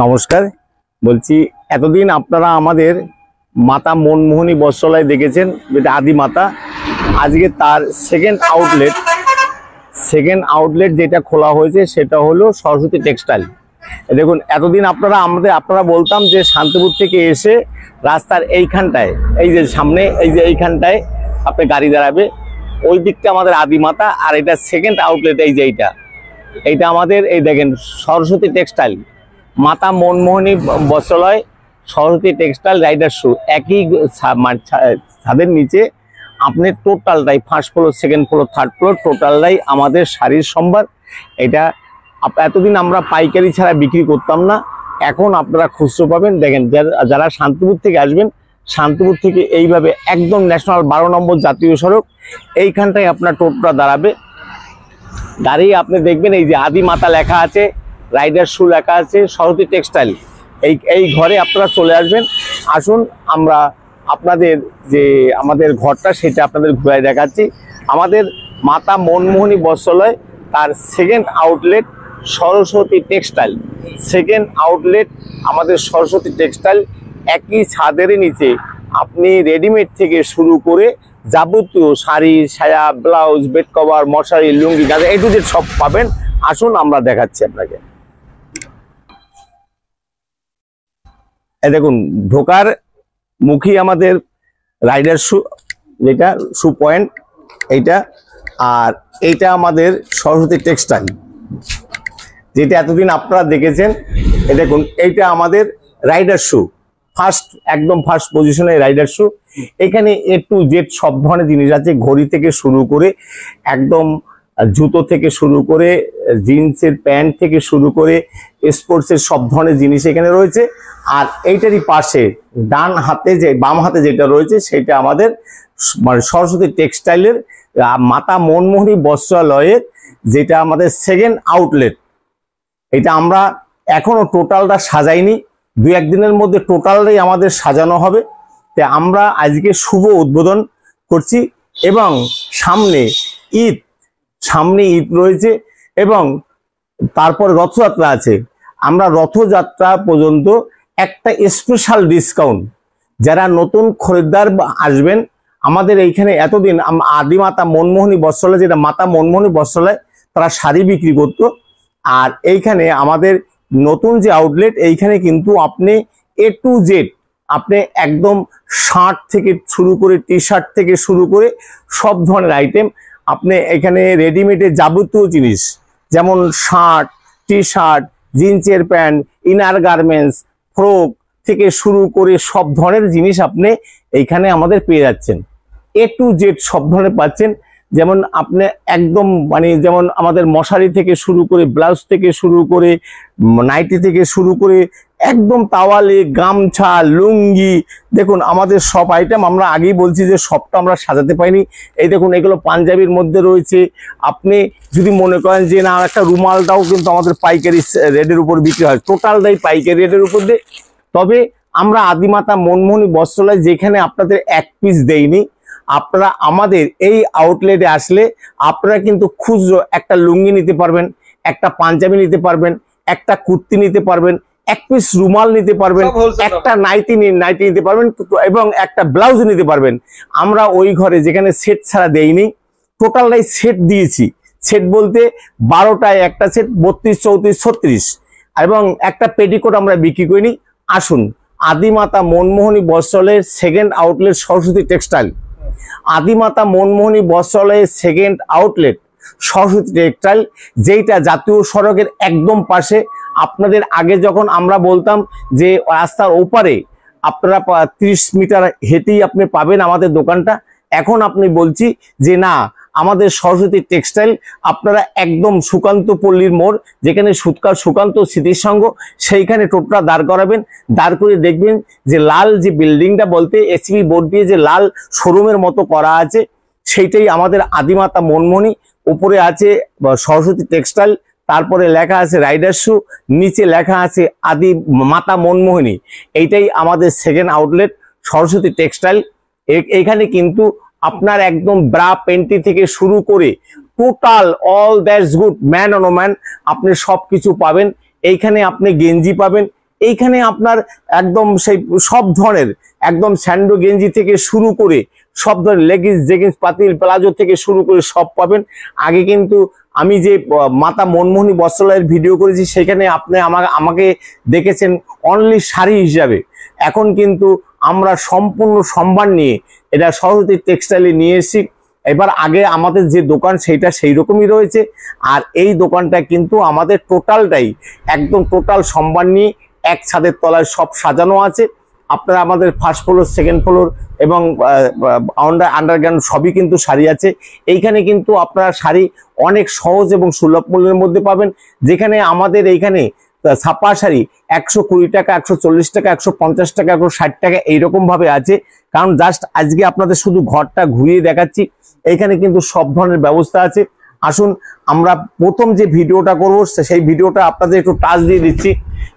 নমস্কার। বলছি এতদিন আপনারা আমাদের মাতা মনমোহনী বস্ত্রালয় দেখেছেন, যেটা আদি মাতা। আজকে তার সেকেন্ড আউটলেট যেটা খোলা হয়েছে সেটা হলো সরস্বতী টেক্সটাইল। দেখুন, এতদিন আপনারা বলতাম যে শান্তিপুর থেকে এসে রাস্তার এইখানটায়, এই যে সামনে এইখানটায় আপনি গাড়ি দাঁড়াবে, ওই দিকটা আমাদের আদি মাতা। আর এটা সেকেন্ড আউটলেট, এই যে এইটা আমাদের, এই দেখেন সরস্বতী টেক্সটাইল, মাতা মনমোহনী বস্ত্রালয়, সরস্বতী টেক্সটাইল, রাইডার শু। একই ছাদের নিচে আপনি টোটালটাই, first floor, second floor, third floor, টোটালটাই আমাদের শাড়ির সম্ভার। এটা এতদিন আমরা পাইকারি ছাড়া বিক্রি করতাম না, এখন আপনারা খুচরো পাবেন। দেখেন, যারা শান্তিপুর থেকে আসবেন, শান্তিপুর থেকে এইভাবে একদম ন্যাশনাল 12 নম্বর জাতীয় সড়ক, এইখানটায় আপনার টোটোটা দাঁড়াবে। দাঁড়িয়ে আপনি দেখবেন এই যে আদি মাতা লেখা আছে, রাইডার শু লেখা আছে, সরস্বতী টেক্সটাইল। এই ঘরে আপনারা চলে আসবেন। আসুন, আমরা আপনাদের যে আমাদের ঘরটা সেটা আপনাদের ঘুরায় দেখাচ্ছি। আমাদের মাতা মনমোহনী বস্ত্রালয়, তার second outlet Saraswati textile. Second outlet আমাদের সরস্বতী টেক্সটাইল। একই ছাদের নিচে আপনি রেডিমেড থেকে শুরু করে যাবতীয় শাড়ি, সায়া, ব্লাউজ, বেড কভার, মশারি, লুঙ্গি, গাঁজা, A to Z সব পাবেন। আসুন, আমরা দেখাচ্ছি আপনাকে। এই দেখুন, ঢোকার মুখী আমাদের রাইডার শু, যেটা শু পয়েন্ট এইটা। আর এইটা আমাদের সরস্বতী টেক্সটাইল, যেটা এতদিন আপনারা দেখেছেন। এই দেখুন, এইটা আমাদের রাইডার শু, একদম ফার্স্ট পজিশনে রাইডার শু। এখানে A to Z সব ধরনের জিনিস আছে, ঘড়ি থেকে শুরু করে একদম জুতো থেকে শুরু করে জিন্সের প্যান্ট থেকে শুরু করে স্পোর্টসের সব ধরনের জিনিস এখানে রয়েছে। আর এইটারই পাশে বাম হাতে যেটা রয়েছে সেটা আমাদের মানে সরস্বতী টেক্সটাইলের মাতা মনমোহনী বস্ত্রালয়ের, যেটা আমাদের সেকেন্ড আউটলেট। এটা আমরা এখনো টোটালটা সাজাইনি, 2-1 দিনের মধ্যে টোটালটাই আমাদের সাজানো হবে। তাই আমরা আজকে শুভ উদ্বোধন করছি। এবং সামনে ঈদ রয়েছে এবং তারপর রথযাত্রা আছে। আমরা রথযাত্রা পর্যন্ত একটা স্পেশাল ডিসকাউন্ট, যারা নতুন খরিদ্দার আসবেন আমাদের এইখানে, এতদিন আদি মাতা মনমোহনী বস্ত্রালয়, যেটা মাতা মনমোহনী বস্ত্রালয়, তারা শাড়ি বিক্রি করত। আর এইখানে আমাদের নতুন যে আউটলেট, এইখানে কিন্তু আপনি A to Z, আপনি একদম শার্ট থেকে শুরু করে, টি শার্ট থেকে শুরু করে সব ধরনের আইটেম আপনি এখানে রেডিমেডের যাবতীয় জিনিস, যেমন শার্ট, টি শার্ট, জিন্সের প্যান্ট, ইনার গার্মেন্টস, ফ্রক থেকে শুরু করে সব ধরনের জিনিস আপনি এইখানে আমাদের পেয়ে যাচ্ছেন। A to Z সব ধরনের পাচ্ছেন। যেমন আপনি একদম মানে, যেমন আমাদের মশারি থেকে শুরু করে, ব্লাউজ থেকে শুরু করে, নাইটি থেকে শুরু করে একদম তাওয়ালে, গামছা, লুঙ্গি, দেখুন আমাদের সব আইটেম। আমরা আগেই বলছি যে সবটা আমরা সাজাতে পাইনি। এই দেখুন, এগুলো পাঞ্জাবির মধ্যে রয়েছে। আপনি যদি মনে করেন যে না, একটা রুমালটাও কিন্তু আমাদের পাইকারি রেটের উপর বিক্রি হয়, টোটালটাই পাইকারি রেটের উপর দিয়ে। তবে আমরা আদিমাতা মনমোহনী বস্ত্রালয় যেখানে আপনাদের এক পিস দেইনি, আপনারা আমাদের এই আউটলেটে আসলে আপনারা কিন্তু খুচরো একটা লুঙ্গি নিতে পারবেন, একটা পাঞ্জাবি নিতে পারবেন, একটা কুর্তি নিতে পারবেন, এক পিস রুমাল নিতে পারবেন, একটা নাইটি নিতে পারবেন এবং একটা ব্লাউজ নিতে পারবেন। আমরা ওই ঘরে যেখানে সেট ছাড়া দেইনি, টোটালটাই সেট দিয়েছি। সেট বলতে 12টায় একটা সেট, 32, 34, 36, এবং একটা পেটিকোট আমরা বিক্রি করিনি। আসুন, আদিমাতা মনমোহনী বস্ত্রালয়ের second outlet Saraswati textile. Adimata Manmohini বস্ত্রালয়ের সেকেন্ড আউটলেট সরস্বতী টেক্সটাইল, যেটা জাতীয় সড়কের একদম পাশে। আপনাদের আগে যখন আমরা বলতাম যে রাস্তার ওপারে, আপনারা 30 মিটার হেঁটেই আপনি পাবেন আমাদের দোকানটা, এখন আপনি বলছি যে না, আমাদের সরস্বতী টেক্সটাইল আপনারা একদম সুকান্ত পল্লীর মোড়, যেখানে সুকান্ত স্মৃতির সংঘ, সেইখানে টোটোটা দাঁড় করাবেন। দাঁড় করে দেখবেন যে লাল যে বিল্ডিংটা, বলতে SCB বোর্ড দিয়ে যে লাল শোরুমের মতো করা আছে, সেইটাই আমাদের আদিমাতা মনমোহনী। উপরে আছে সরস্বতী টেক্সটাইল, তারপরে লেখা আছে রাইডার শু, নিচে লেখা আছে আদি মাতা মনমোহনী। এইটাই আমাদের সেকেন্ড আউটলেট সরস্বতী টেক্সটাইল। এইখানে কিন্তু আপনার একদম ব্রা পেন্টি থেকে শুরু করে total all that's good man on man আপনি সবকিছু পাবেন। এইখানে আপনি গেঞ্জি পাবেন, এইখানে আপনার একদম সেই সব ধরনের একদম স্যান্ডো গেঞ্জি থেকে শুরু করে সব ধরনের লেগিংস জেগিংস পাতিল প্লাজো থেকে শুরু করে সব পাবেন। আগে কিন্তু আমি যে মাতা মনমোহনী বস্ত্রালয়ের ভিডিও করেছি সেখানে আপনি আমাকে দেখেছেন অনলি শাড়ি হিসাবে। এখন কিন্তু আমরা সম্পূর্ণ সম্ভার নিয়ে এটা সরস্বতী টেক্সটাইলে নিয়ে এসেছি। এবার আগে আমাদের যে দোকান সেইটা সেই রকমই রয়েছে, আর এই দোকানটা কিন্তু আমাদের টোটালটাই একদম টোটাল সম্ভার নিয়ে এক ছাদের তলায় সব সাজানো আছে। আপনারা আমাদের ফার্স্ট ফ্লোর সেকেন্ড ফ্লোর এবং আন্ডারগ্রাউন্ড সবই কিন্তু শাড়ি আছে। এইখানে কিন্তু আপনারা শাড়ি অনেক সহজ এবং সুলভ মূল্যের মধ্যে পাবেন, যেখানে আমাদের এইখানে ছাপা শাড়ি 120 টাকা, 140 টাকা, 150 টাকা, 160 টাকা এইরকম ভাবে আছে। কারণ জাস্ট আজকে আপনাদের শুধু ঘরটা ঘুরিয়ে দেখাচ্ছি, এইখানে কিন্তু সব ধরনের ব্যবস্থা আছে। আসুন আমরা প্রথম যে ভিডিওটা করব সেই ভিডিওটা আপনাদের একটু টাচ দিয়ে দিচ্ছি।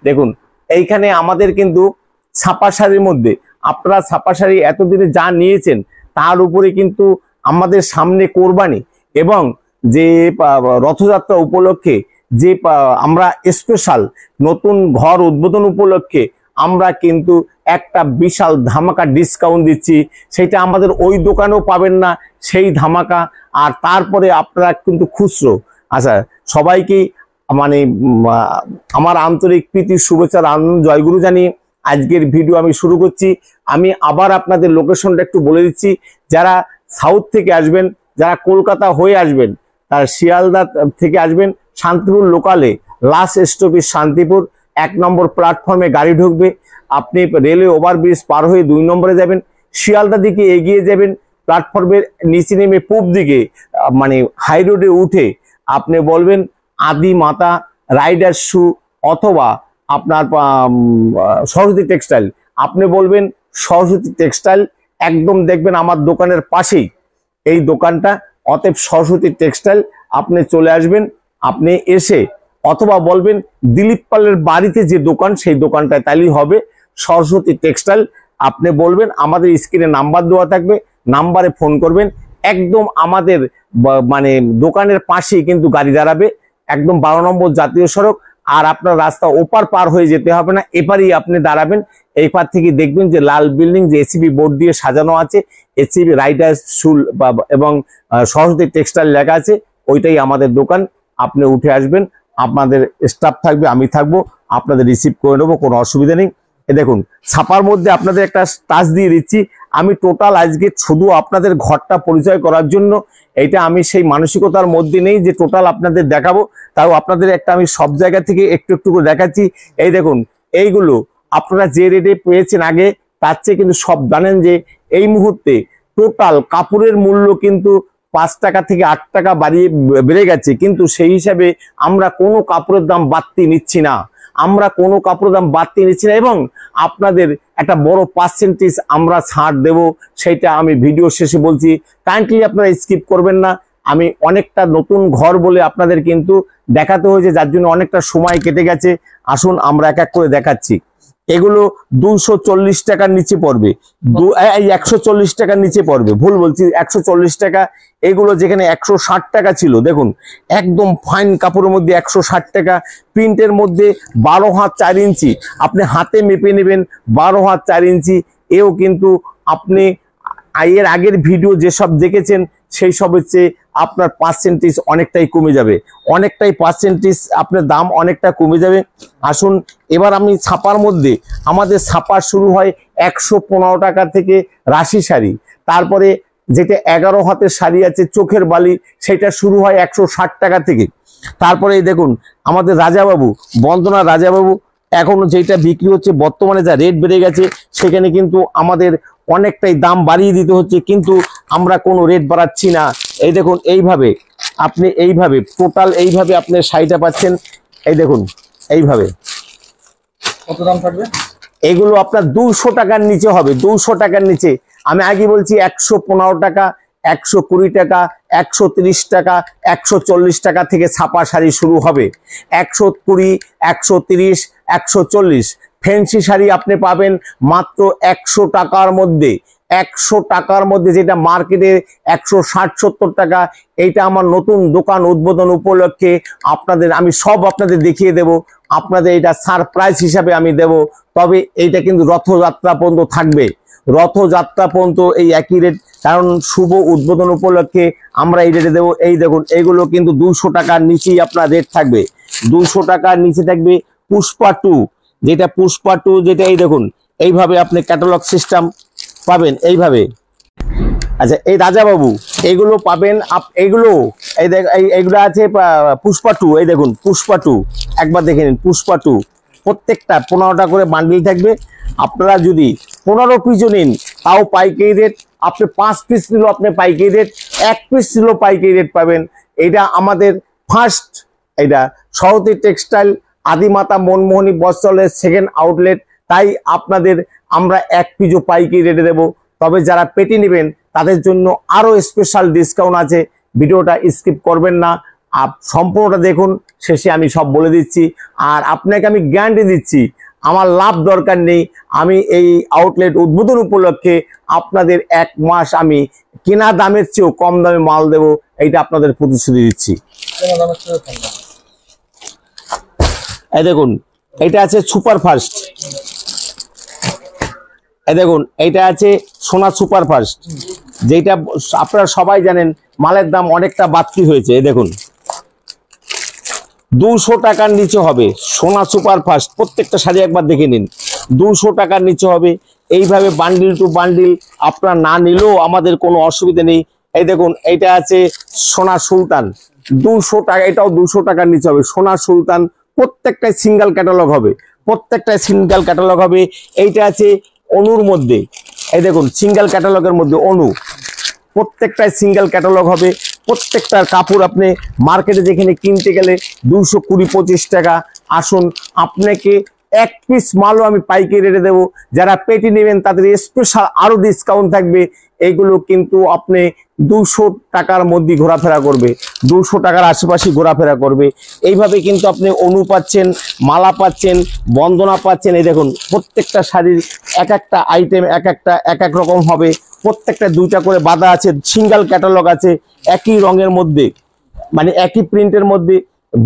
দেখুন এইখানে আমাদের কিন্তু ছাপা শাড়ির মধ্যে আপনারা ছাপা শাড়ি এতদিনে যা নিয়েছেন তার উপরে কিন্তু আমাদের সামনে কোরবানি এবং যে রথযাত্রা উপলক্ষে যে আমরা স্পেশাল নতুন ঘর উদ্বোধন উপলক্ষে আমরা কিন্তু একটা বিশাল ধামাকা ডিসকাউন্ট দিচ্ছি, সেটা আমাদের ওই দোকানেও পাবেন না সেই ধামাকা। আর তারপরে আপনারা কিন্তু খুচরো। আচ্ছা, সবাইকে মানে আমার আন্তরিক প্রীতি শুভেচ্ছার আনন্দ জয়গুরু জানিয়ে আজকের ভিডিও আমি শুরু করছি। আমি আবার আপনাদের লোকেশনটা একটু বলে দিচ্ছি। যারা সাউথ থেকে আসবেন, যারা কলকাতা হয়ে আসবেন, তারা শিয়ালদা থেকে আসবেন, শান্তিপুর লোকালে লাস্ট স্টপেজ শান্তিপুর 1 নম্বর প্ল্যাটফর্মে গাড়ি ঢুকবে। আপনি রেলওয়ে ওভারব্রিজ পার হয়ে 2 নম্বরে যাবেন, শিয়ালদা দিকে এগিয়ে যাবেন, প্ল্যাটফর্মের নিচে নেমে পূব দিকে মানে হাই রোডে উঠে আপনি বলবেন আদি মাতা রাইডার শু অথবা আপনার সরস্বতী টেক্সটাইল। আপনি বলবেন সরস্বতী টেক্সটাইল, একদম দেখবেন আমার দোকানের পাশেই এই দোকানটা। অতএব সরস্বতী টেক্সটাইল আপনি চলে আসবেন। আপনি এসে অথবা বলবেন দিলীপ পালের বাড়িতে যে দোকান সেই দোকানটায় তাইলেই হবে সরস্বতী টেক্সটাইল। আপনি বলবেন, আমাদের স্ক্রিনে নাম্বার দেওয়া থাকবে, নাম্বারে ফোন করবেন। একদম আমাদের মানে দোকানের পাশেই কিন্তু গাড়ি দাঁড়াবে, একদম 12 নম্বর জাতীয় সড়ক। আর আপনার রাস্তা ওপার পার হয়ে যেতে হবে না, এপারেই আপনি দাঁড়াবেন। এই পার থেকে দেখবেন যে লাল বিল্ডিং যে এসিবি বোর্ড দিয়ে সাজানো আছে, এসিবি রাইডার শুল এবং সরস্বতী টেক্সটাইল লেখা আছে, ওইটাই আমাদের দোকান। আপনি উঠে আসবেন, আপনাদের স্টাফ থাকবে, আমি থাকবো, আপনাদের রিসিভ করে নেবো, কোনো অসুবিধা নেই। দেখুন ছাপার মধ্যে আপনাদের একটা টাচ দিয়ে দিচ্ছি। আমি টোটাল আজকে শুধু আপনাদের ঘরটা পরিচয় করার জন্য, এইটা আমি সেই মানসিকতার মধ্যে নেই যে টোটাল আপনাদের দেখাবো, তাও আপনাদের একটা আমি সব জায়গা থেকে একটু একটু করে দেখাচ্ছি। এই দেখুন এইগুলো আপনারা যে রেটে পেয়েছেন আগে তার চেয়ে কিন্তু সব জানেন যে এই মুহূর্তে টোটাল কাপড়ের মূল্য কিন্তু 5 টাকা থেকে 8 টাকা বেড়ে গেছে, কিন্তু সেই হিসাবে আমরা কোনো কাপড়ের দাম বাড়তি নিচ্ছি না, আমরা কোনো কাপড়ের দাম বাড়তি নিচ্ছি না, এবং আপনাদের একটা বড় পার্সেন্টেজ আমরা ছাড় দেব, সেটা আমি ভিডিও শেষে বলছি। কাইন্ডলি আপনারা স্কিপ করবেন না। আমি অনেকটা নতুন ঘর বলে আপনাদের কিন্তু দেখাতে হয়েছে, যার জন্য অনেকটা সময় কেটে গেছে। আসুন আমরা এক এক করে দেখাচ্ছি। এগুলো 240 টাকার নিচে পড়বে, 140 টাকার নিচে পড়বে, ভুল বলছি 140 টাকা। এগুলো যেখানে 160 টাকা ছিল, দেখুন একদম ফাইন কাপড়ের মধ্যে 160 টাকা। প্রিন্টের মধ্যে 12 হাত 4 ইঞ্চি, আপনি হাতে মেপে নেবেন 12 হাত 4 ইঞ্চি। এও কিন্তু আপনি এর আগের ভিডিও যেসব দেখেছেন সেই সবের চেয়ে আপনার পার্সেন্টেজ অনেকটাই কমে যাবে, অনেকটাই পার্সেন্টেজ আপনার দাম অনেকটা কমে যাবে। আসুন এবার আমি ছাপার মধ্যে, আমাদের ছাপা শুরু হয় 115 টাকা থেকে রাশি শাড়ি, তারপরে যেটা 11 হাতের শাড়ি আছে চোখের বালি, সেটা শুরু হয় 160 টাকা থেকে। তারপরে দেখুন আমাদের রাজাবাবু, বন্দনা রাজাবাবু, এখনো যেটা বিক্রি হচ্ছে বর্তমানে যা রেট বেড়ে গেছে সেখানে কিন্তু আমাদের অনেকটাই দাম বাড়িয়ে দিতে হচ্ছে, কিন্তু আমরা কোনো রেট বাড়াচ্ছি না। এই দেখুন এইভাবে আপনি এইভাবে টোটাল এইভাবে আপনি শাড়িটা পাচ্ছেন। এই দেখুন এইভাবে কত দাম থাকবে? এগুলো আপনার 200 টাকার নিচে হবে, 200 টাকার নিচে। আমি আগে বলছি 115 টাকা, 120 টাকা, 130 টাকা, 140 টাকা থেকে ছাপা শাড়ি শুরু হবে। 120, 130, 140 ফ্যান্সি শাড়ি আপনি পাবেন মাত্র 100 টাকার মধ্যে। 100 টাকার মধ্যে, যেটা মার্কেটে 160-70 টাকা, এইটা আমার নতুন দোকান উদ্বোধন উপলক্ষে আমি সব আপনাদের দেখিয়ে দেব। আপনাদের এটা সারপ্রাইজ হিসাবে আমি দেব। তবে এইটা কিন্তু রথযাত্রা পর্যন্ত থাকবে, রথযাত্রা পর্যন্ত এই একই রেট, কারণ শুভ উদ্বোধন উপলক্ষে আমরা এই রেটে দেবো। এই দেখুন, এইগুলো কিন্তু 200 টাকার নিচেই আপনার রেট থাকবে, 200 টাকার নিচে থাকবে। পুষ্পা 2, যেটা পুষ্পা 2, যেটা এই দেখুন এইভাবে আপনি ক্যাটালগ সিস্টেম পাবেন এইভাবে। আচ্ছা, এই রাজাবাবু এগুলো পাবেন, এইগুলো এইগুলো আছে পুষ্পা 2। এই দেখুন পুষ্পা 2, একবার দেখে নিন পুষ্পা 2। প্রত্যেকটা 15টা করে বান্ডিল থাকবে। আপনারা যদি 15 পিসও নিন তাও পাইকারি রেট, আপনি 5 পিস নিলেও আপনি পাইকারি রেট, 1 পিস নিলেও পাইকারি রেট পাবেন। এটা আমাদের ফার্স্ট, এটা সরস্বতী টেক্সটাইল আদিমাতা মনমোহনী বস্ত্রালয়ের সেকেন্ড আউটলেট। তাই আপনাদের আমরা 1 পিসও পাইকারি রেটে দেবো। তবে যারা পেটি নেবেন তাদের জন্য আরো স্পেশাল ডিসকাউন্ট আছে। ভিডিওটা স্কিপ করবেন না, সম্পূর্ণটা দেখুন, শেষে আমি সব বলে দিচ্ছি। আর আপনাকে আমি গ্যারান্টি দিচ্ছি, আমার লাভ দরকার নেই। আমি এই আউটলেট উদ্বোধন উপলক্ষে আপনাদের 1 মাস আমি কেনা দামের চেয়েও কম দামে মাল দেব, এইটা আপনাদের প্রতিশ্রুতি দিচ্ছি। এই দেখুন, এটা আছে সুপার ফাস্ট। এই দেখুন, এইটা আছে সোনা সুপার ফাস্ট, যেটা আপনারা সবাই জানেন মালের দাম অনেকটা বাড়তি হয়েছে। এই দেখুন 200 টাকার নিচে হবে সোনা সুপার ফাস্ট। প্রত্যেকটা শাড়ি একবার দেখে নিন, 200 টাকার নিচে হবে। এইভাবে বান্ডিল টু বান্ডিল আপনারা না নিলেও আমাদের কোনো অসুবিধা নেই। এই দেখুন, এইটা আছে সোনা সুলতান, 200 টাকা, এটাও 200 টাকার নিচে হবে সোনা সুলতান। প্রত্যেকটাই সিঙ্গেল ক্যাটালগ হবে, প্রত্যেকটাই সিঙ্গেল ক্যাটালগ হবে। এইটা আছে অনুর মধ্যে, এই দেখুন সিঙ্গেল ক্যাটালগের মধ্যে অনু, প্রত্যেকটাই সিঙ্গেল ক্যাটালগ হবে। প্রত্যেকটার কাপড় আপনি মার্কেটে যেখানে কিনতে গেলে 220-25 টাকা। আসুন, আপনাকে 1 পিস মালও আমি পাইকারি রেটে দেবো। যারা পেটি নেবেন তাদের স্পেশাল আরো ডিসকাউন্ট থাকবে। এইগুলো কিন্তু আপনি 200 টাকার মধ্যে ঘোরাফেরা করবে, 200 টাকার আশেপাশে ঘোরাফেরা করবে। এইভাবে কিন্তু আপনি অনু পাচ্ছেন, মালা পাচ্ছেন, বন্দনা পাচ্ছেন। এই দেখুন, প্রত্যেকটা শাড়ির এক একটা আইটেম এক এক রকম হবে। প্রত্যেকটা 2টা করে বাঁধা আছে, সিঙ্গেল ক্যাটালগ আছে, একই রঙের মধ্যে, মানে একই প্রিন্টের মধ্যে,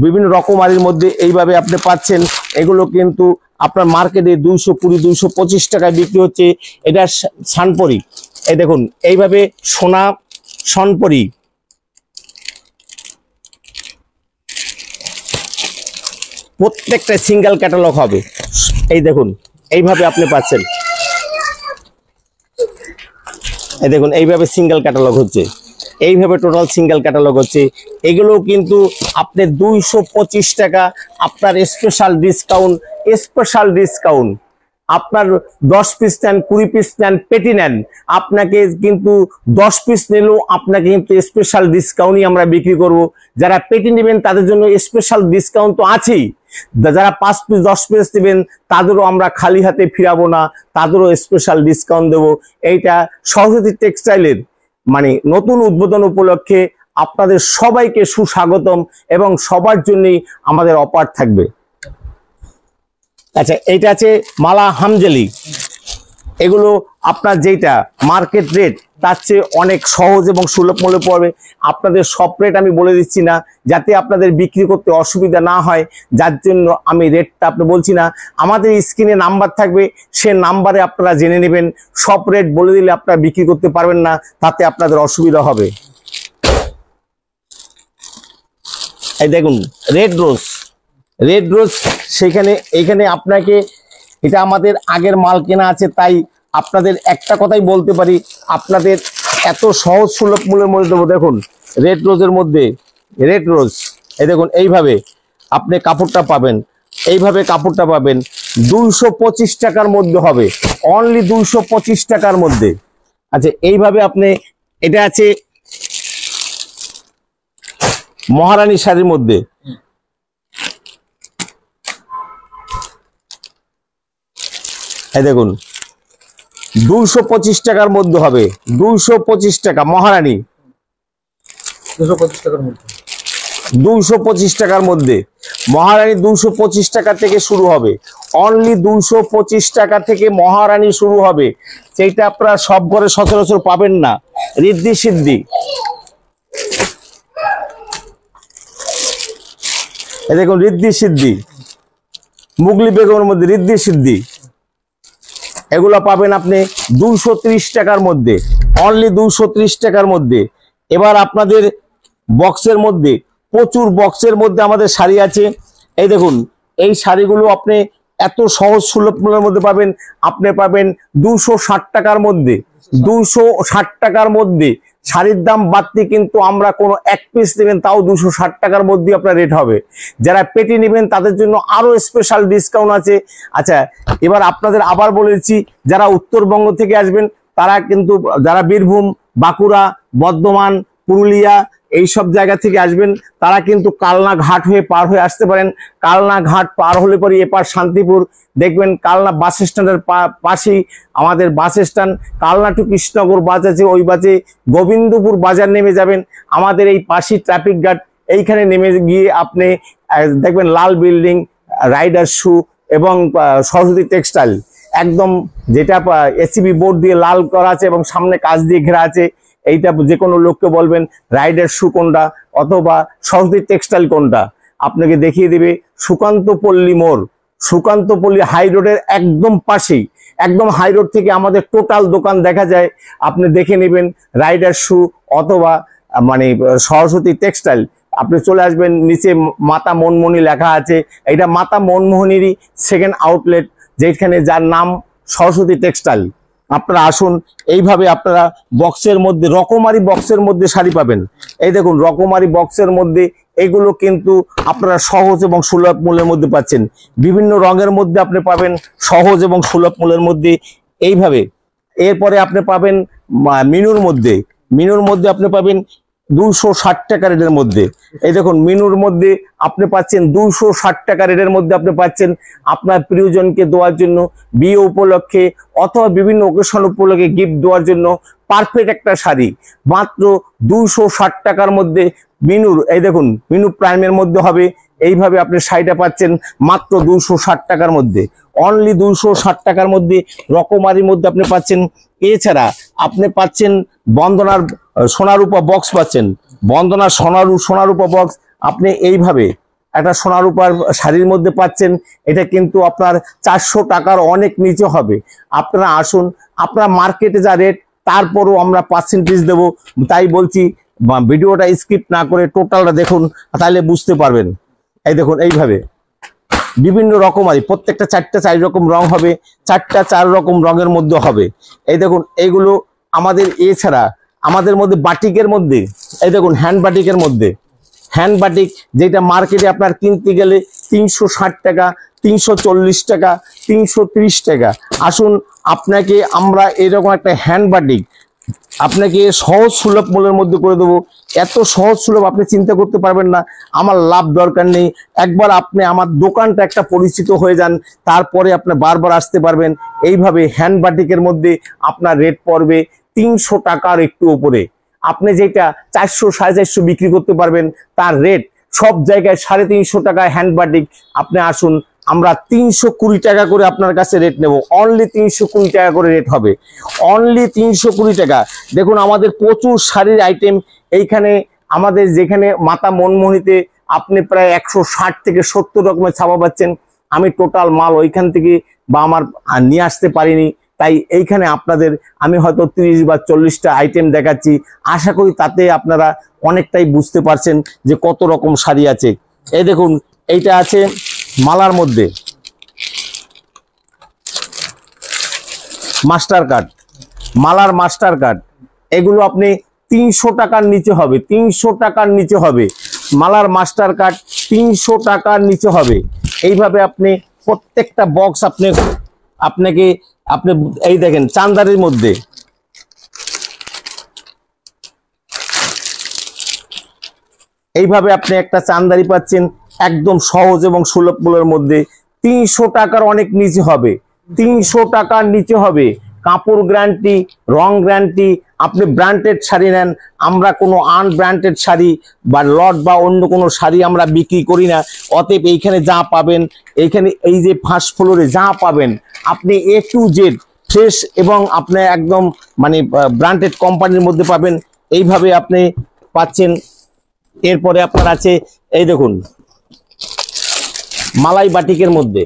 বিভিন্ন রকমারির মধ্যে এইভাবে আপনি পাচ্ছেন। এগুলো কিন্তু আপনার মার্কেটে 220-225 টাকায় বিক্রি হচ্ছে। এটা শানপরি, এই দেখুন এইভাবে সোনা শানপরি, প্রত্যেকটা সিঙ্গেল ক্যাটালগ হবে। এই দেখুন এইভাবে আপনি পাচ্ছেন, এই দেখুন এইভাবে সিঙ্গেল ক্যাটালগ হচ্ছে, এইভাবে টোটাল সিঙ্গেল ক্যাটালগ হচ্ছে। এগুলো কিন্তু আপনি 225 টাকা আপনার স্পেশাল ডিসকাউন্ট, স্পেশাল ডিসকাউন্ট। আপনার 10 পিস নেন, 20 পিস নেন, পেটি নেন, আপনাকে কিন্তু 10 পিস নিলেও আপনাকে কিন্তু স্পেশাল ডিসকাউন্টই আমরা বিক্রি করব। যারা পেটি নেবেন তাদের জন্য স্পেশাল ডিসকাউন্ট তো আছেই। যারা 5 পিস 10 পিস নেবেন তাদেরও আমরা খালি হাতে ফিরাবো না, তাদেরও স্পেশাল ডিসকাউন্ট দেবো। এইটা সরস্বতী টেক্সটাইলের মানে নতুন উদ্বোধন উপলক্ষে আপনাদের সবাইকে সুস্বাগতম এবং সবার জন্যই আমাদের অফার থাকবে। আচ্ছা, এইটা আছে মালা হামজালি। এগুলো আপনার যেটা মার্কেট রেট তার চেয়ে অনেক সহজ এবং সুলভ মূল্যে পড়বে। আপনাদের সব রেট আমি বলে দিচ্ছি না, যাতে আপনাদের বিক্রি করতে অসুবিধা না হয়, যার জন্য আমি রেটটা আপনি বলছি না। আমাদের স্ক্রিনে নাম্বার থাকবে, সে নাম্বারে আপনারা জেনে নেবেন। সব রেট বলে দিলে আপনারা বিক্রি করতে পারবেন না, তাতে আপনাদের অসুবিধা হবে। এই দেখুন রেড রোজ, রেড রোজ, সেখানে এইখানে আপনাকে, এটা আমাদের আগের মাল কেনা আছে, তাই আপনাদের একটা কথাই বলতে পারি, আপনাদের এত সহজ সুলভ মূল্যের মধ্যে দেবো। দেখুন রেড রোজের মধ্যে, রেড রোজ, এই দেখুন এইভাবে আপনি কাপড়টা পাবেন, এইভাবে কাপড়টা পাবেন 225 টাকার মধ্যে হবে, অনলি 225 টাকার মধ্যে। আচ্ছা, এইভাবে আপনি, এটা আছে মহারানী শাড়ির মধ্যে, এই দেখুন 225 টাকার মধ্যে হবে, 225 টাকা মহারানী, 225 টাকার মধ্যে। 225 টাকার মধ্যে মহারানী 225 টাকা থেকে শুরু হবে, অনলি 225 টাকা থেকে মহারানী শুরু হবে। সেইটা আপনারা সব ঘরে সচরাচর পাবেন না। ঋদ্ধি সিদ্ধি, এই দেখুন ঋদ্ধি সিদ্ধি, মুগলি বেগমের মধ্যে ঋদ্ধি সিদ্ধি, এগুলো পাবেন আপনি 230 টাকার মধ্যে, অনলি 230 টাকার মধ্যে। এবার আপনাদের বক্সের মধ্যে, প্রচুর বক্সের মধ্যে আমাদের শাড়ি আছে। এই দেখুন এই শাড়িগুলো আপনি এত সহজ সুলভ মূল্যের মধ্যে পাবেন। আপনি পাবেন 260 টাকার মধ্যে, 260 টাকার মধ্যে। শাড়ির দাম বাড়তি, কিন্তু আমরা কোনো এক পিস নেবেন তাও 260 টাকার মধ্যে আপনার রেট হবে। যারা পেটি নেবেন তাদের জন্য আরো স্পেশাল ডিসকাউন্ট আছে। আচ্ছা, এবার আপনাদের আবার বলেছি, যারা উত্তরবঙ্গ থেকে আসবেন তারা কিন্তু, যারা বীরভূম, বাঁকুড়া, বর্ধমান, পুরুলিয়া এই সব জায়গা থেকে আসবেন তারা কিন্তু কালনা ঘাট হয়ে পার হয়ে আসতে পারেন। কালনা ঘাট পার হলে পরে এপার শান্তিপুর, দেখবেন কালনা বাস স্ট্যান্ডের পাশেই আমাদের bus stand. Kalna to Krishnanagar bus আছে, ওই বাসে গোবিন্দপুর বাজার নেমে যাবেন। আমাদের এই পাশেই ট্রাফিক গার্ড, এইখানে নেমে গিয়ে আপনি দেখবেন লাল বিল্ডিং, রাইডার শু এবং সরস্বতী টেক্সটাইল, একদম যেটা এসিবি বোর্ড দিয়ে লাল করা আছে এবং সামনে কাঁচ দিয়ে ঘেরা আছে। এইটা যে কোনো লোককে বলবেন রাইডার শু কোনটা অথবা সরস্বতী টেক্সটাইল কোনটা, আপনাকে দেখিয়ে দেবে। সুকান্তপল্লী মোড়, সুকান্তপল্লী হাই রোডের একদম পাশেই, একদম হাই রোড থেকে আমাদের টোটাল দোকান দেখা যায়। আপনি দেখে নেবেন রাইডার শু অথবা মানে সরস্বতী টেক্সটাইল। আপনি চলে আসবেন, নিচে মাতা মনমোহনী লেখা আছে, এটা মাতা মনমোহনীরই সেকেন্ড আউটলেট, যেখানে যার নাম সরস্বতী টেক্সটাইল। আপনারা আসুন, এইভাবে আপনারা বক্সের মধ্যে, রকমারি বক্সের মধ্যে শাড়ি পাবেন। এই দেখুন রকমারি বক্সের মধ্যে, এগুলো কিন্তু আপনারা সহজ এবং সুলভ মূল্যের মধ্যে পাচ্ছেন। বিভিন্ন রঙের মধ্যে আপনি পাবেন সহজ এবং সুলভ মূল্যের মধ্যে এইভাবে। এরপরে আপনি পাবেন মিনুর মধ্যে, মিনুর মধ্যে আপনি পাবেন 260 টাকা রেটের মধ্যে। এই দেখুন মিনুর মধ্যে আপনি পাচ্ছেন 260 টাকা রেটের মধ্যে আপনি পাচ্ছেন আপনার প্রিয়জনকে দেওয়ার জন্য, বিয়ে উপলক্ষে অথবা বিভিন্ন ওকেশন উপলক্ষে গিফট দেওয়ার জন্য পারফেক্ট একটা শাড়ি মাত্র 260 টাকার মধ্যে। মিনুর, এই দেখুন মিনু প্রাইমের মধ্যে হবে। এইভাবে আপনি শাড়িটা পাচ্ছেন মাত্র 260 টাকার মধ্যে, অনলি 260 টাকার মধ্যে। রকমারির মধ্যে আপনি পাচ্ছেন। এছাড়া আপনি পাচ্ছেন বন্দনার সোনারূপা বক্স পাচ্ছেন, বন্দনার সোনারূপা বক্স আপনি এইভাবে একটা সোনারূপার শাড়ির মধ্যে পাচ্ছেন। এটা কিন্তু আপনার 400 টাকার অনেক নিচে হবে। আপনারা আসুন, আপনার মার্কেটে যা রেট তারপরও আমরা পার্সেন্টেজ দেবো। তাই বলছি ভিডিওটা স্কিপ না করে টোটালটা দেখুন, তাহলে বুঝতে পারবেন। এই দেখুন এইভাবে বিভিন্ন রকমারি, প্রত্যেকটা 4 রকম রং হবে, 4 রকম রঙের মধ্যে হবে। এই দেখুন এইগুলো আমাদের। এছাড়া আমাদের মধ্যে বাটিকের মধ্যে, এই দেখুন হ্যান্ড বাটিকের মধ্যে, হ্যান্ড বাটিক যেটা মার্কেটে আপনার কিনতে গেলে 360 টাকা, 340 টাকা, 330 টাকা। আসুন আপনাকে আমরা এরকম একটা হ্যান্ড বাটিক আপনাকে সহজ সুলভ মূল্যের মধ্যে করে দেবো। এত সহজ সুলভ আপনি চিন্তা করতে পারবেন না। আমার লাভ দরকার নেই, একবার আপনি আমার দোকানটা একটা পরিচিত হয়ে যান, তারপরে আপনি বারবার আসতে পারবেন। এইভাবে হ্যান্ড বাটিকের মধ্যে আপনার রেট পড়বে 300 টাকার একটু উপরে। আপনি যেটা 400 450 বিক্রি করতে পারবেন, তার রেট সব জায়গায় 350 টাকা হ্যান্ড বাটিক। আপনি আসুন, আমরা 320 টাকা করে আপনার কাছে রেট নেব, অনলি 320 টাকা করে রেট হবে, অনলি 320 টাকা। দেখুন আমাদের প্রচুর শাড়ির আইটেম এইখানে। আমাদের যেখানে মাতা মনমোহনীতে আপনি প্রায় 160 থেকে 70 রকমের ছাপা পাচ্ছেন। আমি টোটাল মাল ওইখান থেকে বা আমার নিয়ে আসতে পারিনি, তাই এইখানে আপনাদের আমি হয়তো 30 বা 40টা আইটেম দেখাচ্ছি। আশা করি তাতে আপনারা অনেকটাই বুঝতে পারছেন যে কত রকম শাড়ি আছে। এই দেখুন এইটা আছে মালার মধ্যে, মাস্টার কার্ড, মালার মাস্টার কার্ড। এগুলো আপনি 300 টাকার নিচে হবে, 300 টাকার নিচে হবে। মালার মাস্টার কার্ড 300 টাকার নিচে হবে। এইভাবে আপনি প্রত্যেকটা বক্স আপনাকে এই দেখেন চান্দারির মধ্যে, এইভাবে আপনি একটা চান্দারি পাচ্ছেন একদম সহজ এবং সুলভ মূল্যের মধ্যে। 300 টাকার অনেক নিচে হবে, 300 টাকার নিচে হবে। কাপড় গ্যারান্টি, রং গ্যারান্টি। আপনি ব্র্যান্ডেড শাড়ি নেন, আমরা কোনো আনব্র্যান্ডেড শাড়ি বা লট বা অন্য কোনো শাড়ি আমরা বিক্রি করি না। অতএব এইখানে যা পাবেন, এইখানে এই যে ফার্স্ট ফ্লোরে যা পাবেন আপনি A to Z ফ্রেশ এবং আপনি একদম মানে ব্র্যান্ডেড কোম্পানির মধ্যে পাবেন। এইভাবে আপনি পাচ্ছেন। এরপরে আপনার আছে এই দেখুন মালাই বাটিকের মধ্যে,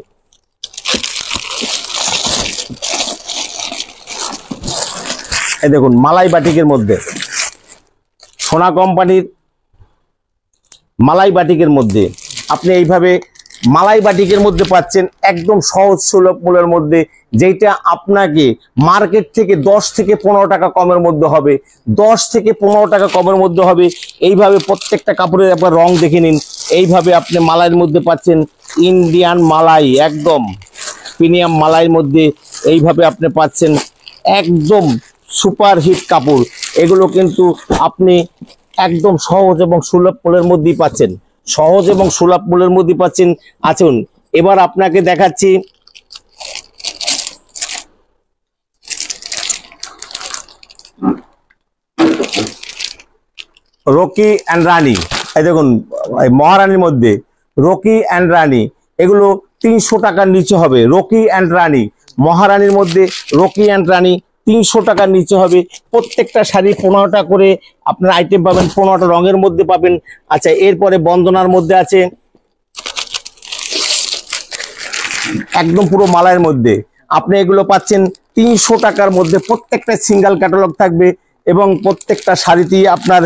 এই দেখুন মালাই বাটিকের মধ্যে, সোনা কোম্পানির মালাই বাটিকের মধ্যে আপনি এইভাবে মালাই বাটিকের মধ্যে পাচ্ছেন একদম সহজ সুলভ মূল্যের মধ্যে, যেটা আপনাকে মার্কেট থেকে 10 থেকে 15 টাকা কমের মধ্যে হবে, 10 থেকে 15 টাকা কমের মধ্যে হবে। এইভাবে প্রত্যেকটা কাপড়ের আপনার রং দেখে নিন। এইভাবে আপনি মালাইয়ের মধ্যে পাচ্ছেন ইন্ডিয়ান মালাই, একদম প্রিমিয়াম মালাইয়ের মধ্যে এইভাবে আপনি পাচ্ছেন একদম সুপার হিট কাপড়। এগুলো কিন্তু আপনি একদম সহজ এবং সুলভ মূল্যের মধ্যেই পাচ্ছেন, সহজ এবং সুলভ মূল্যের মধ্যে পাচ্ছেন। আসুন এবার আপনাকে দেখাচ্ছি রকি অ্যান্ড রানী। এই দেখুন মহারানীর মধ্যে রকি অ্যান্ড রানী, এগুলো 300 টাকার নিচে হবে। রকি অ্যান্ড রানী, মহারানীর মধ্যে রকি অ্যান্ড রানী 300 টাকার নিচে হবে। প্রত্যেকটা শাড়ি 15টা করে আপনার আইটেম পাবেন, 15টা রঙের মধ্যে পাবেন। আচ্ছা এরপরে বন্দনার মধ্যে আছে একদম পুরো মালাইয়ের মধ্যে, আপনি এগুলো পাচ্ছেন 300 টাকার মধ্যে। প্রত্যেকটা সিঙ্গেল ক্যাটালগ থাকবে এবং প্রত্যেকটা শাড়িতেই আপনার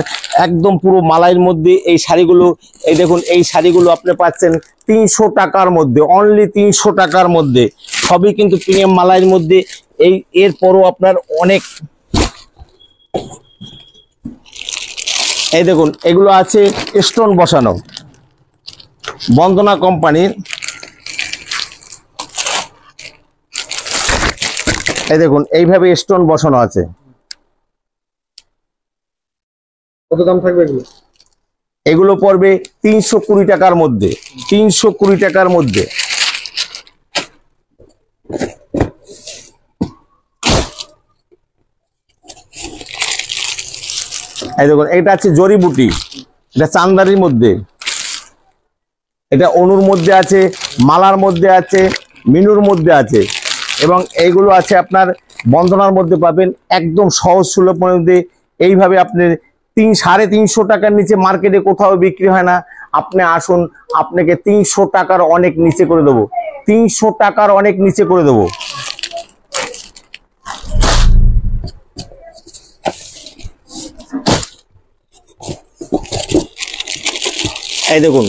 একদম পুরো মালাইয়ের মধ্যে এই শাড়িগুলো, এই দেখুন এই শাড়িগুলো আপনি পাচ্ছেন 300 টাকার মধ্যে, অনলি 300 টাকার মধ্যে। সবই কিন্তু প্রিমিয়াম মালাইয়ের মধ্যে। এই এরপরও আপনার অনেক, এই দেখুন এগুলো আছে স্টোন বসানো বন্দনা কোম্পানির। এই দেখুন এইভাবে স্টোন বসানো আছে। কত দাম থাকবে এগুলো? এগুলো পড়বে 320 টাকার মধ্যে, 320 টাকার মধ্যে। এই দেখুন এটা আছে জড়িবুটি, এটা চান্দারির মধ্যে, এটা অনুর মধ্যে আছে, মালার মধ্যে আছে, মিনুর মধ্যে আছে এবং এইগুলো আছে আপনার বন্দনার মধ্যে পাবেন একদম সহজ সুলভ মধ্যে। এইভাবে আপনি 350 টাকার নিচে মার্কেটে কোথাও বিক্রি হয় না। আপনি আসুন, আপনাকে 300 টাকার অনেক নিচে করে দেবো, 300 টাকার অনেক নিচে করে দেবো। এই দেখুন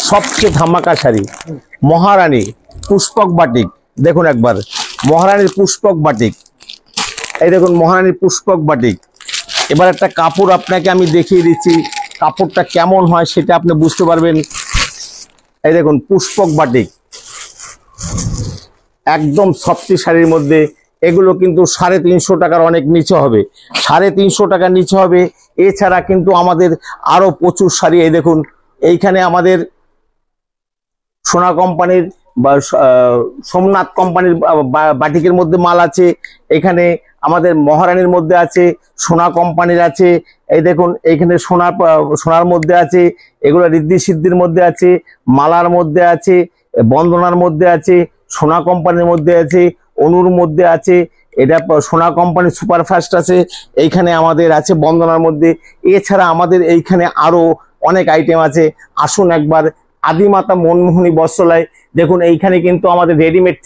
সবচেয়ে ধামাকা শাড়ি মহারানী পুষ্পক বাটিক, দেখুন একবার মহারানীর পুষ্পক বাটিক। এই দেখুন মহারানীর পুষ্পক বাটিক। এবার একটা কাপড় আপনাকে আমি দেখিয়ে দিচ্ছি, কাপড়টা কেমন হয় সেটা আপনি বুঝতে পারবেন। এই দেখুন পুষ্পক বাটিক, একদম সফটি শাড়ির মধ্যে। এগুলো কিন্তু 350 টাকার অনেক নিচে হবে, 350 টাকার নিচে হবে। এছাড়া কিন্তু আমাদের আরো প্রচুর শাড়ি, এই দেখুন এইখানে আমাদের সোনা কোম্পানির বা সোমনাথ কোম্পানির বাটিকের মধ্যে মাল আছে। এখানে আমাদের মহারানীর মধ্যে আছে, সোনা কোম্পানির আছে। এই দেখুন এইখানে সোনার মধ্যে আছে, এগুলো ঋদ্ধি সিদ্ধির মধ্যে আছে, মালার মধ্যে আছে, বন্দনার মধ্যে আছে, সোনা কোম্পানির মধ্যে আছে, অনুর মধ্যে আছে। এটা সোনা কোম্পানি সুপারফাস্ট আছে, এইখানে আমাদের আছে বন্দনার মধ্যে। এছাড়া আমাদের এইখানে আরো অনেক আইটেম আছে। আসুন একবার আদিমাতা মনমোহিনী বস্ত্রালয় দেখুন। এইখানে কিন্তু আমাদের রেডিমেড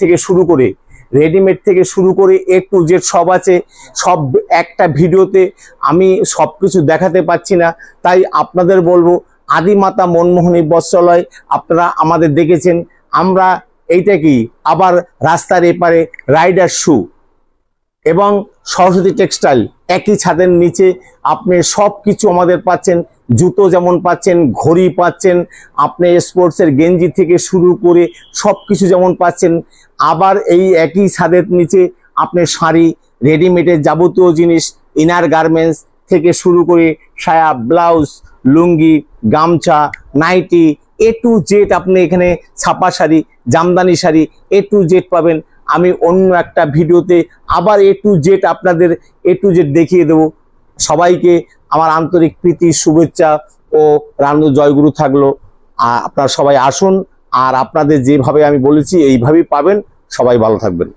থেকে শুরু করে A to Z সব আছে। সব একটা ভিডিওতে আমি সবকিছু দেখাতে পাচ্ছি না, তাই আপনাদের বলবো আদিমাতা মনমোহিনী বস্ত্রালয় আপনারা আমাদের দেখেছেন। আমরা এইটা কি আবার রাস্তার এপারে রাইডার শু এবং সরস্বতী টেক্সটাইল একই ছাদের নিচে আপনি সব কিছু আমাদের পাচ্ছেন। জুতো যেমন পাচ্ছেন, ঘড়ি পাচ্ছেন, আপনি স্পোর্টসের গেঞ্জি থেকে শুরু করে সব কিছু যেমন পাচ্ছেন। আবার এই একই ছাদের নিচে আপনি শাড়ি, রেডিমেডের যাবতীয় জিনিস, ইনার গার্মেন্টস থেকে শুরু করে সায়া, ব্লাউজ, লুঙ্গি, গামছা, নাইটি A to Z আপনি এখানে ছাপা sari, Jamdani sari A to Z পাবেন। আমি অন্য একটা ভিডিওতে আবার A to Z আপনাদের A to Z দেখিয়ে দেব। সবাইকে আমার আন্তরিক প্রীতি, শুভেচ্ছা ও রান্না জয়গুরু থাকলো। আপনারা সবাই আসুন, আর আপনাদের যেভাবে আমি বলেছি এইভাবেই পাবেন। সবাই ভালো থাকবেন।